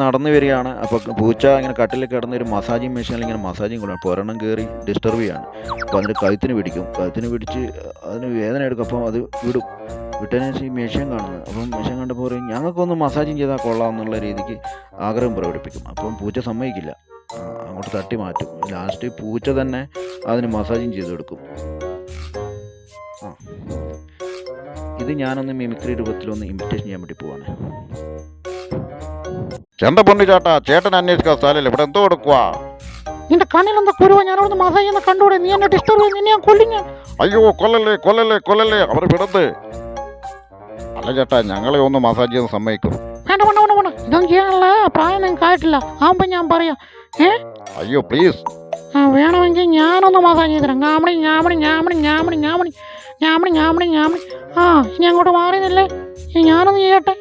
നടന്നു വരികയാണ്. അപ്പോൾ പൂച്ച ഇങ്ങനെ കട്ടിലിൽ കിടന്ന് ഒരു മസാജിങ് മെഷീനിൽ ഇങ്ങനെ മസാജിങ് കൊടുക്കും. അപ്പോൾ ഒരെണ്ണം കയറി ഡിസ്റ്റർബ് ചെയ്യാണ്. അപ്പോൾ അതിൻ്റെ കഴുത്തിന് പിടിക്കും. കഴുത്തിന് പിടിച്ച് അതിന് വേദന എടുക്കും. അപ്പോൾ അത് വിടും. വിട്ടതിന് ശേഷം ഈ മെഷീൻ കാണുന്നത്. അപ്പം മെഷീൻ കണ്ടപ്പോൾ പറയും ഞങ്ങൾക്കൊന്ന് മസാജിങ് ചെയ്താൽ കൊള്ളാം എന്നുള്ള രീതിക്ക് ആഗ്രഹം പ്രകടിപ്പിക്കും. അപ്പം പൂച്ച സമ്മതിക്കില്ല. അങ്ങോട്ട് തട്ടി മാറ്റും. ലാസ്റ്റ് പൂച്ച തന്നെ അതിന് മസാജിങ് ചെയ്ത് കൊടുക്കും. ഇത് ഞാനൊന്ന് മിമിക്രി രൂപത്തിലൊന്ന് ഇമിറ്റേഷൻ ചെയ്യാൻ വേണ്ടി പോവാണ്. എന്താ പൊണ്ണു ചേട്ടാ, ചേട്ടൻ അന്വേഷിക്കാൻ സ്ഥലമില്ല, ഇവിടെ എന്തോ കൊടുക്കുക? നിന്റെ കണ്ണിലെന്താ കുരുവ? ഞാനവിടെ മസാജ് ചെയ്യുന്ന കണ്ടൂടെ? നീ എന്നെ ഡിസ്റ്റർബ് ചെയ്ത് നിന്നെ ഞാൻ കൊല്ലിഞ്ഞ. അയ്യോ കൊല്ലല്ലേ കൊല്ലല്ലേ കൊല്ലല്ലേ, അവർ വിടത്. അല്ല ചേട്ടാ, ഞങ്ങളെ ഒന്ന് മസാജ് ചെയ്യാൻ സമ്മതിക്കും. വേണ്ട വേണ്ട വേണ്ട വേണ്ട, ഇതൊന്നും ചെയ്യാനുള്ള പ്രായം നിങ്ങൾക്ക് ആയിട്ടില്ല. ആകുമ്പോ ഞാൻ പറയാം. അയ്യോ പ്ലീസ്. വേണമെങ്കിൽ ഞാനൊന്ന് മസാജ് ചെയ്തരാം. ഞാമണി ഞാമണി ഞാമണി ഞാമണി ഞാമണി ഞാമണി ഞാമണി ഞാമണി. ഇനി അങ്ങോട്ട് മാറിയതല്ലേ, ഞാനൊന്ന് ചെയ്യട്ടെ.